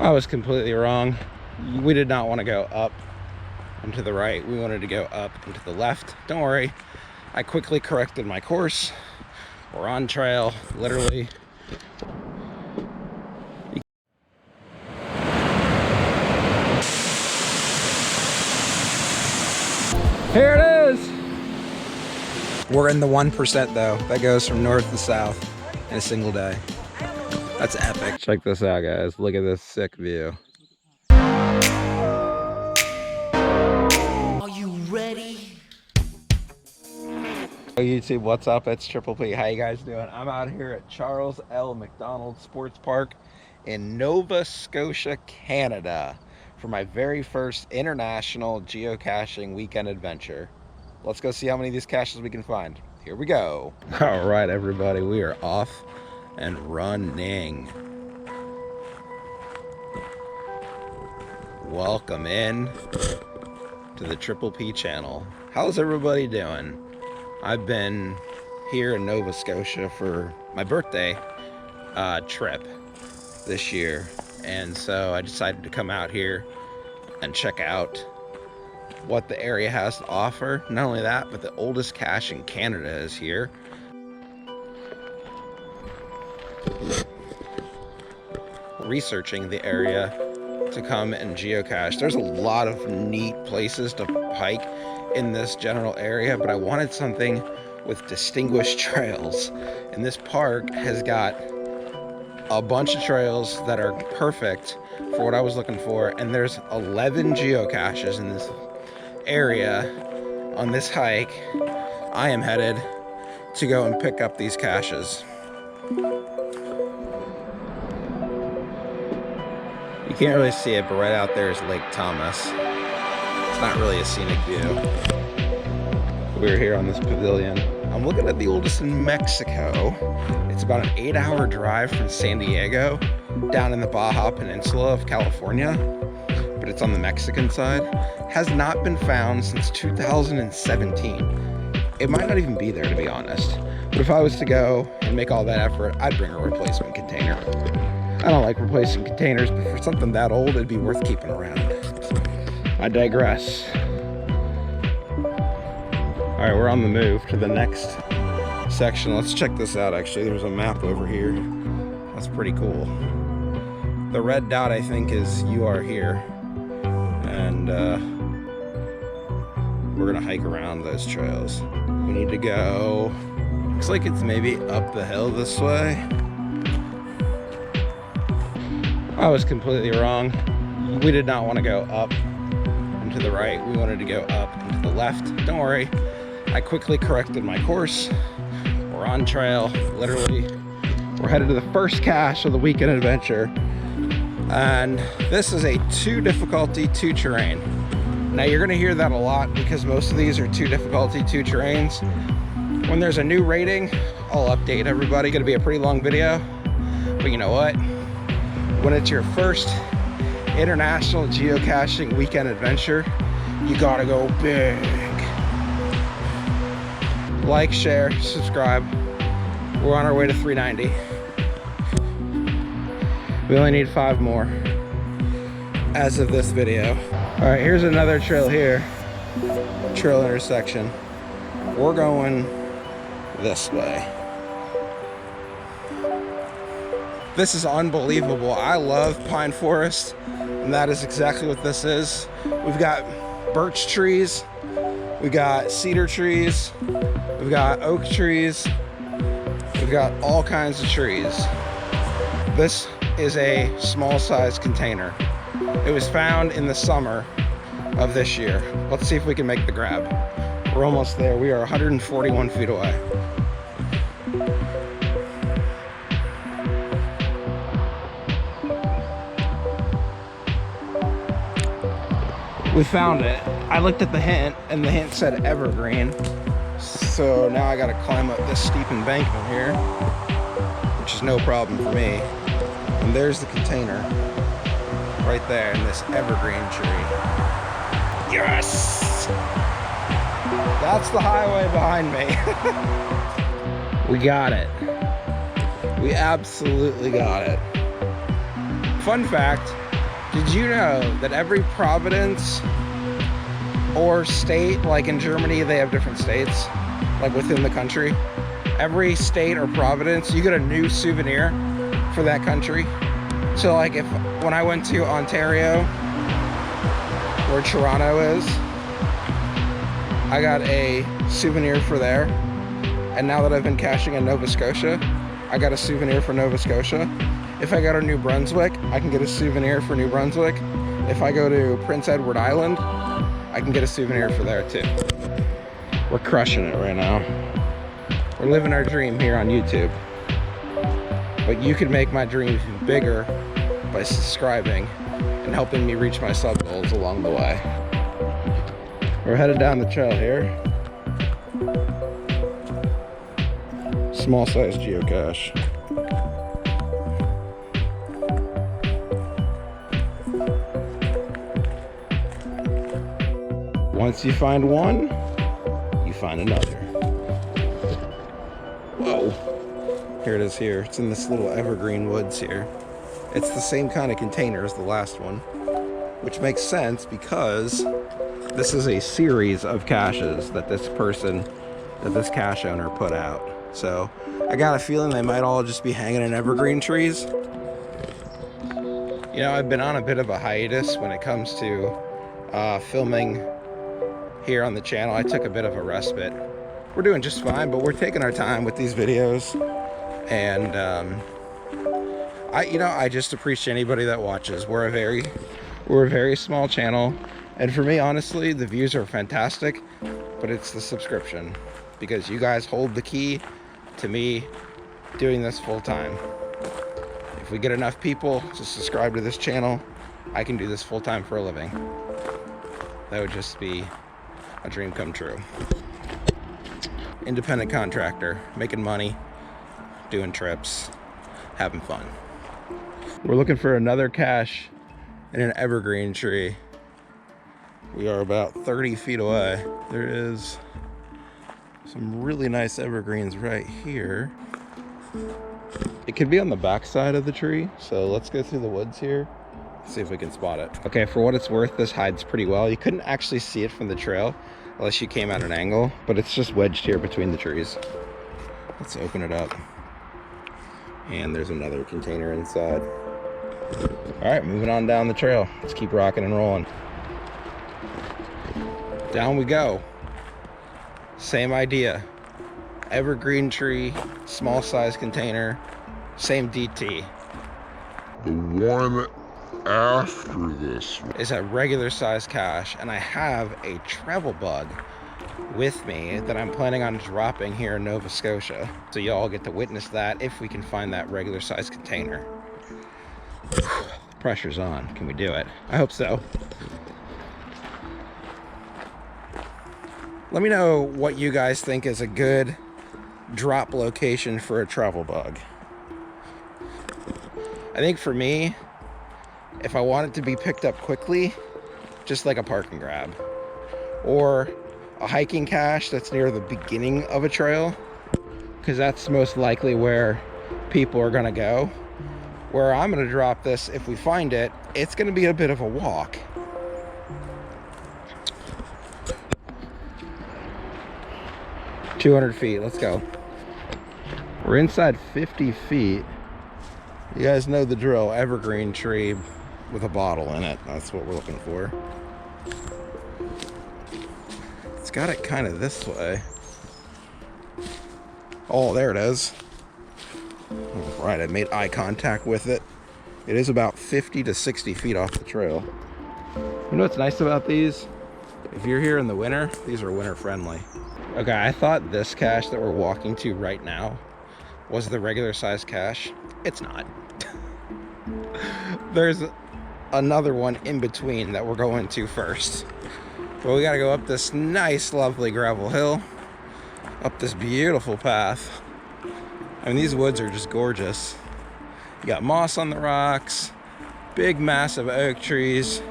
I was completely wrong. We did not want to go up and to the right. We wanted to go up and to the left. Don't worry. I quickly corrected my course. We're on trail, literally. Here it is. We're in the 1% though. That goes from north to south in a single day. That's epic. Check this out, guys. Look at this sick view. Are you ready? Hey YouTube, what's up? It's Triple P. How you guys doing? I'm out here at Charles L. McDonald Sports Park in Nova Scotia, Canada for my very first international geocaching weekend adventure. Let's go see how many of these caches we can find. Here we go. All right, everybody, we are off and running. Welcome in to the Triple P channel. How's everybody doing? I've been here in Nova Scotia for my birthday trip this year, and so I decided to come out here and check out what the area has to offer. Not only that, but the oldest cache in Canada is here. Researching the area to come and geocache. There's a lot of neat places to hike in this general area, but I wanted something with distinguished trails, and this park has got a bunch of trails that are perfect for what I was looking for, and there's 11 geocaches in this area on this hike. I am headed to go and pick up these caches. You can't really see it, but right out there is Lake Thomas. It's not really a scenic view. We're here on this pavilion. I'm looking at the oldest in Mexico. It's about an 8-hour drive from San Diego down in the Baja Peninsula of California, but it's on the Mexican side. Has not been found since 2017. It might not even be there, to be honest. But if I was to go and make all that effort, I'd bring a replacement container. I don't like replacing containers, but for something that old, it'd be worth keeping around. I digress. All right, we're on the move to the next section. Let's check this out, actually. There's a map over here. That's pretty cool. The red dot, I think, is you are here. And we're gonna hike around those trails. We need to go, looks like it's maybe up the hill this way. I was completely wrong. We did not want to go up and to the right. We wanted to go up and to the left. Don't worry. I quickly corrected my course. We're on trail, literally. We're headed to the first cache of the weekend adventure. And this is a 2 difficulty, 2 terrain. Now you're gonna hear that a lot because most of these are 2 difficulty, 2 terrains. When there's a new rating, I'll update everybody. Gonna be a pretty long video, but you know what? When it's your first international geocaching weekend adventure, you gotta go big. Like, share, subscribe. We're on our way to 390. We only need 5 more as of this video. All right, here's another trail here. Trail intersection. We're going this way. This is unbelievable. I love pine forest, and that is exactly what this is. We've got birch trees, we got cedar trees, we've got oak trees, we've got all kinds of trees. This is a small size container. It was found in the summer of this year. Let's see if we can make the grab. We're almost there. We are 141 feet away. We found it. I looked at the hint, and the hint said evergreen. So now I gotta climb up this steep embankment here, which is no problem for me. And there's the container right there in this evergreen tree. Yes! That's the highway behind me. We got it. We absolutely got it. Fun fact, Did you know that every province or state, like in Germany, they have different states, like within the country. Every state or province, you get a new souvenir for that country. So like when I went to Ontario, where Toronto is, I got a souvenir for there. And now that I've been caching in Nova Scotia, I got a souvenir for Nova Scotia. If I go to New Brunswick, I can get a souvenir for New Brunswick. If I go to Prince Edward Island, I can get a souvenir for there too. We're crushing it right now. We're living our dream here on YouTube. But you can make my dream even bigger by subscribing and helping me reach my sub goals along the way. We're headed down the trail here. Small size geocache. Once you find one, you find another. Whoa. Here it is here. It's in this little evergreen woods here. It's the same kind of container as the last one, which makes sense because this is a series of caches that this cache owner put out. So I got a feeling they might all just be hanging in evergreen trees. You know, I've been on a bit of a hiatus when it comes to filming here on the channel. I took a bit of a respite. We're doing just fine, but we're taking our time with these videos. And I just appreciate anybody that watches. We're a very small channel, and for me, honestly, the views are fantastic, but it's the subscription, because you guys hold the key to me doing this full time. If we get enough people to subscribe to this channel, I can do this full time for a living. That would just be a dream come true. Independent contractor, making money, doing trips, having fun. We're looking for another cache in an evergreen tree. We are about 30 feet away. There is some really nice evergreens right here. It could be on the back side of the tree, so let's go through the woods here, see if we can spot it. Okay, for what it's worth, this hides pretty well. You couldn't actually see it from the trail unless you came at an angle, but it's just wedged here between the trees. Let's open it up. And there's another container inside. All right, moving on down the trail. Let's keep rocking and rolling. Down we go. Same idea. Evergreen tree, small size container, same DT. The one after this is a regular size cache, and I have a travel bug with me that I'm planning on dropping here in Nova Scotia. So y'all get to witness that if we can find that regular size container. The pressure's on. Can we do it? I hope so. Let me know what you guys think is a good drop location for a travel bug. I think for me, if I want it to be picked up quickly, just like a park and grab, or a hiking cache that's near the beginning of a trail, because that's most likely where people are gonna go. Where I'm gonna drop this, if we find it, it's gonna be a bit of a walk. $200 feet, let's go. We're inside 50 feet. You guys know the drill, evergreen tree with a bottle in it. That's what we're looking for. It's got it kind of this way. Oh, there it is. All right, I made eye contact with it. It is about 50 to 60 feet off the trail. You know what's nice about these? If you're here in the winter, these are winter friendly. Okay, I thought this cache that we're walking to right now was the regular size cache. It's not. There's another one in between that we're going to first. But we gotta go up this nice, lovely gravel hill, up this beautiful path. I mean, these woods are just gorgeous. You got moss on the rocks, big, massive oak trees.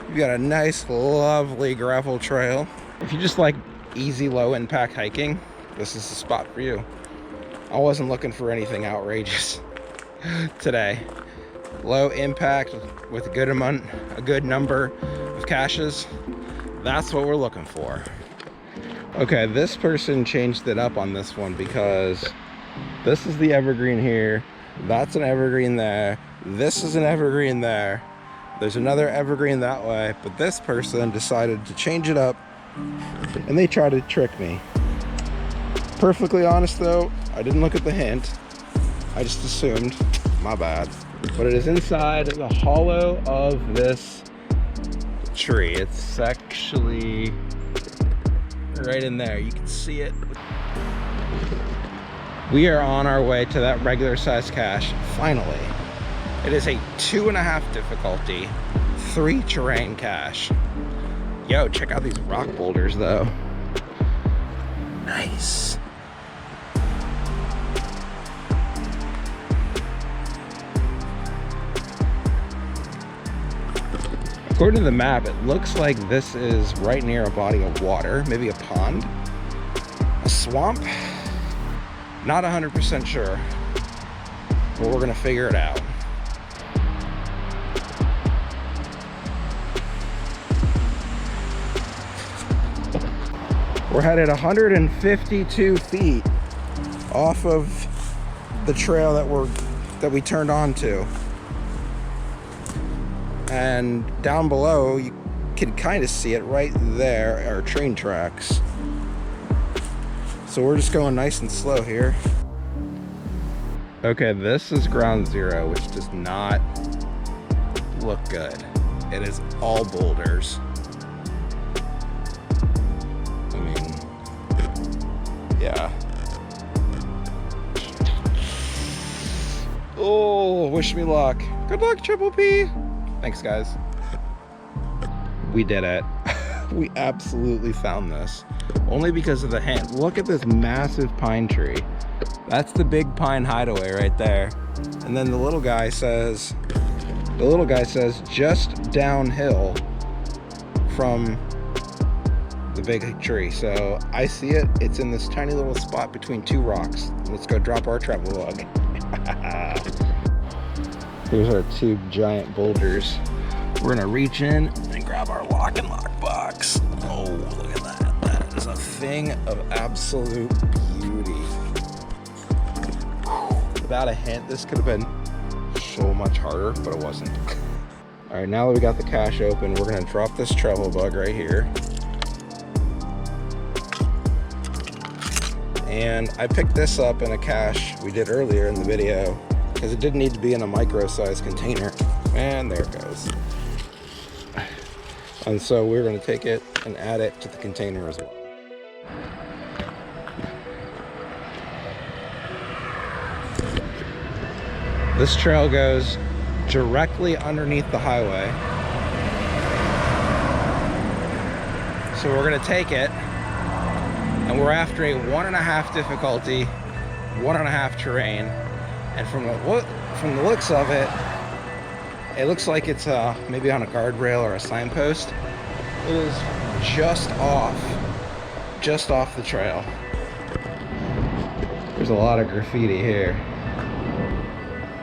You've got a nice, lovely gravel trail. If you just like easy, low impact hiking, this is the spot for you. I wasn't looking for anything outrageous today. low impact with a good number of caches. That's what we're looking for. Okay, this person changed it up on this one because this is the evergreen here, that's an evergreen there, this is an evergreen there, there's another evergreen that way, but this person decided to change it up and they tried to trick me. Perfectly honest though, I didn't look at the hint. I just assumed, my bad. But it is inside the hollow of this tree. It's actually right in there. You can see it. We are on our way to that regular size cache, finally. It is a 2.5 difficulty, 3 terrain cache. Yo, check out these rock boulders though. Nice. According to the map, it looks like this is right near a body of water, maybe a pond, a swamp. Not 100% sure, but we're gonna figure it out. We're headed 152 feet off of the trail that we turned onto. And down below, you can kind of see it right there, our train tracks. So we're just going nice and slow here. Okay, this is ground zero, which does not look good. It is all boulders. I mean, yeah. Oh, wish me luck. Good luck, Triple P. Thanks, guys. We did it. We absolutely found this. Only because of the hint. Look at this massive pine tree. That's the big pine hideaway right there. And then the little guy says just downhill from the big tree. So I see it. It's in this tiny little spot between 2 rocks. Let's go drop our travel log. Here's our 2 giant boulders. We're gonna reach in and grab our lock and lock box. Oh, look at that. That is a thing of absolute beauty. Without a hint, this could have been so much harder, but it wasn't. All right, now that we got the cache open, we're gonna drop this travel bug right here. And I picked this up in a cache we did earlier in the video because it didn't need to be in a micro-sized container. And there it goes. And so we're going to take it and add it to the container as well. This trail goes directly underneath the highway. So we're going to take it, and we're after a 1.5 difficulty, 1.5 terrain. And from the looks of it, it looks like it's maybe on a guardrail or a signpost. It is just off the trail. There's a lot of graffiti here.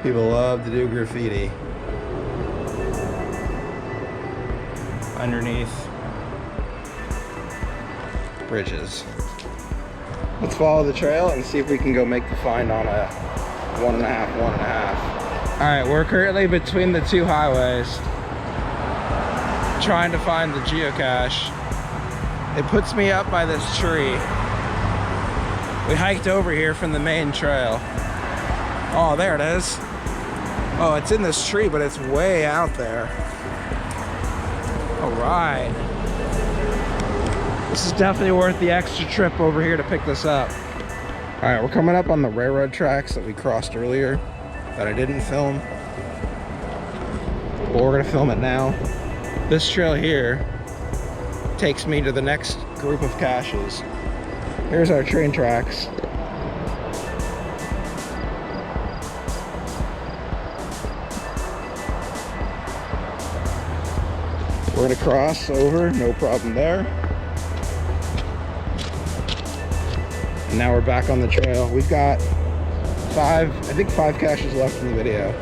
People love to do graffiti underneath bridges. Let's follow the trail and see if we can go make the find on a 1.5. All right, we're currently between the 2 highways, trying to find the geocache. It puts me up by this tree. We hiked over here from the main trail. Oh, there it is. Oh, it's in this tree, but it's way out there. All right. This is definitely worth the extra trip over here to pick this up. All right, we're coming up on the railroad tracks that we crossed earlier that I didn't film. But we're gonna film it now. This trail here takes me to the next group of caches. Here's our train tracks. We're gonna cross over, no problem there. And now we're back on the trail. We've got 5 caches left in the video.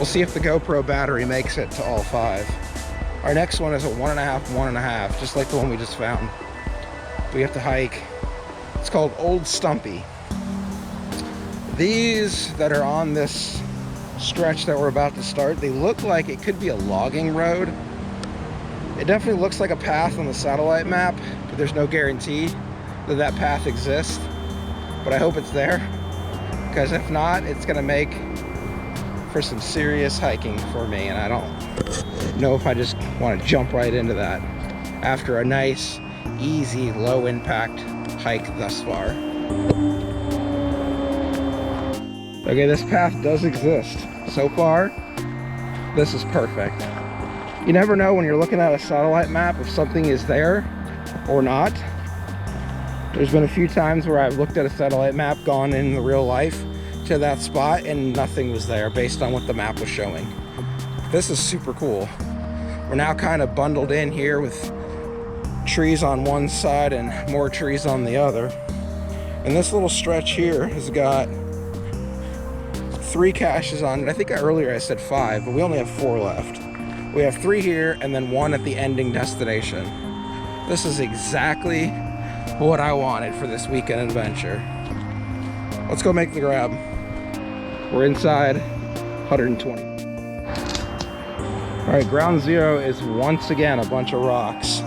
We'll see if the GoPro battery makes it to all 5. Our next one is a 1.5, 1.5, just like the one we just found. We have to hike. It's called Old Stumpy. These that are on this stretch that we're about to start, they look like it could be a logging road. It definitely looks like a path on the satellite map, but there's no guarantee that that path exists. But I hope it's there, because if not, it's gonna make for some serious hiking for me, and I don't know if I just want to jump right into that after a nice, easy, low impact hike thus far. Okay, this path does exist. So far, this is perfect. You never know when you're looking at a satellite map if something is there or not. There's been a few times where I've looked at a satellite map, gone in the real life to that spot, and nothing was there based on what the map was showing. This is super cool. We're now kind of bundled in here with trees on one side and more trees on the other. And this little stretch here has got 3 caches on it. I think earlier I said 5, but we only have 4 left. We have 3 here and then 1 at the ending destination. This is exactly what I wanted for this weekend adventure. Let's go make the grab. We're inside 120. All right, ground zero is once again a bunch of rocks.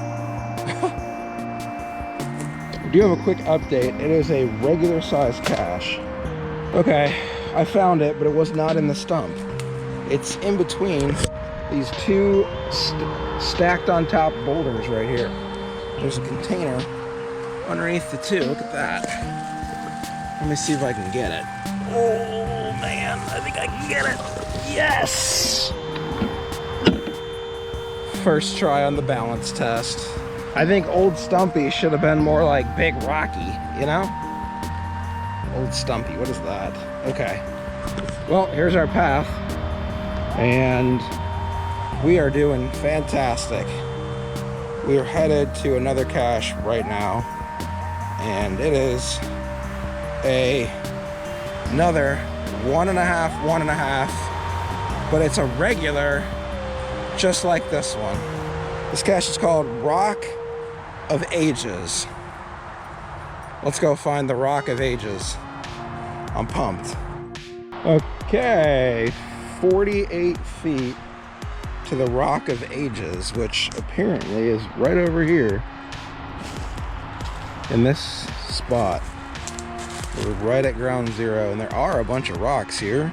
We do have a quick update. It is a regular size cache. Okay, I found it, but it was not in the stump. It's in between these 2 stacked on top boulders right here. There's a container underneath the 2. Look at that. Let me see if I can get it. Oh man, I think I can get it. Yes! First try on the balance test. I think Old Stumpy should have been more like Big Rocky, you know? Old Stumpy, what is that? Okay. Well, here's our path. And we are doing fantastic. We are headed to another cache right now. And it is another 1.5, 1.5, but it's a regular, just like this one. This cache is called Rock of Ages. Let's go find the Rock of Ages. I'm pumped. Okay, 48 feet to the Rock of Ages, which apparently is right over here in this spot. We're right at ground zero, and there are a bunch of rocks here.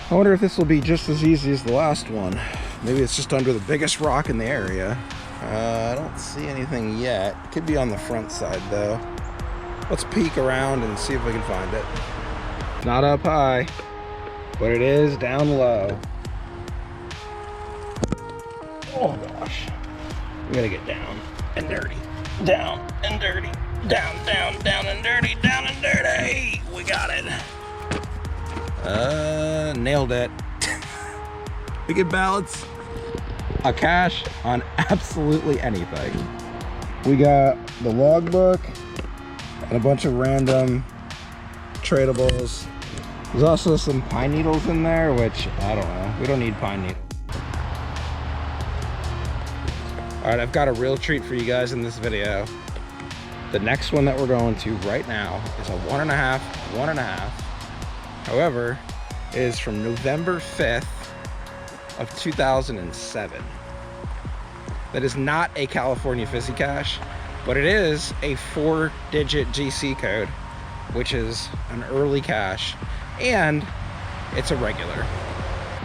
I wonder if this will be just as easy as the last one. Maybe it's just under the biggest rock in the area. I don't see anything yet. Could be on the front side though. Let's peek around and see if we can find it. Not up high, but it is down low. Oh gosh. We gotta get down and dirty. Down and dirty. Down, down, down and dirty, down and dirty. We got it. Nailed it. We can balance a cache on absolutely anything. We got the logbook and a bunch of random tradables. There's also some pine needles in there, which I don't know. We don't need pine needles. All right, I've got a real treat for you guys in this video. The next one that we're going to right now is a 1.5, 1.5. However, it is from November 5th of 2007. That is not a California Fizzy Cache, but it is a 4-digit GC code, which is an early cache, and it's a regular.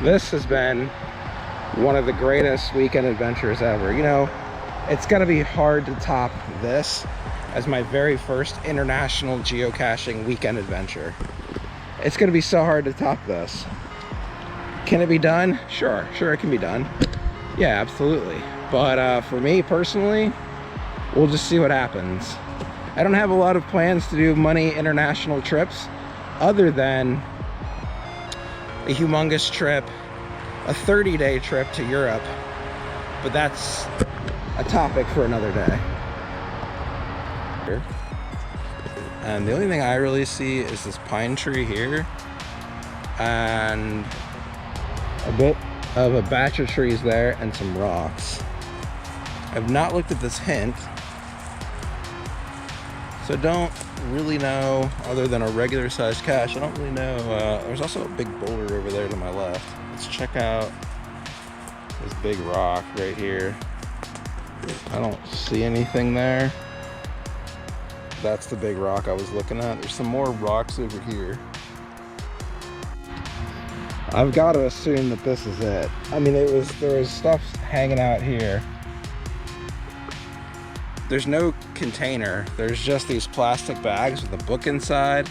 This has been one of the greatest weekend adventures ever. You know, it's gonna be hard to top this as my very first international geocaching weekend adventure. It's gonna be so hard to top this. Can it be done? Sure it can be done. Yeah, absolutely. But for me personally, we'll just see what happens. I don't have a lot of plans to do many international trips other than a humongous trip, a 30-day trip to Europe, but that's a topic for another day. And the only thing I really see is this pine tree here, and a bit of a batch of trees there and some rocks. I've not looked at this hint, so don't really know, other than a regular sized cache, I don't really know. There's also a big boulder over there to my left. Let's check out this big rock right here. I don't see anything there. That's the big rock I was looking at. There's some more rocks over here. I've got to assume that this is it. I mean, there was stuff hanging out here. There's no container. There's just these plastic bags with a book inside,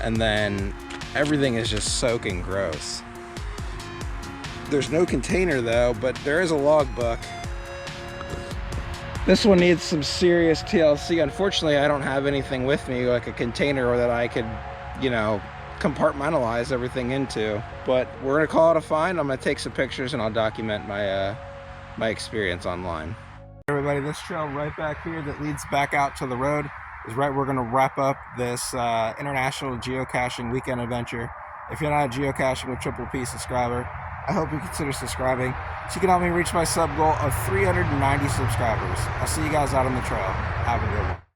and then everything is just soaking gross. There's no container though, but there is a logbook. This one needs some serious TLC. Unfortunately, I don't have anything with me, like a container or that I could, you know, compartmentalize everything into. But we're gonna call it a find. I'm gonna take some pictures and I'll document my my experience online. Everybody, this trail right back here that leads back out to the road is right. We're gonna wrap up this international geocaching weekend adventure. If you're not a geocaching with Triple P subscriber, I hope you consider subscribing so you can help me reach my sub goal of 390 subscribers. I'll see you guys out on the trail. Have a good one.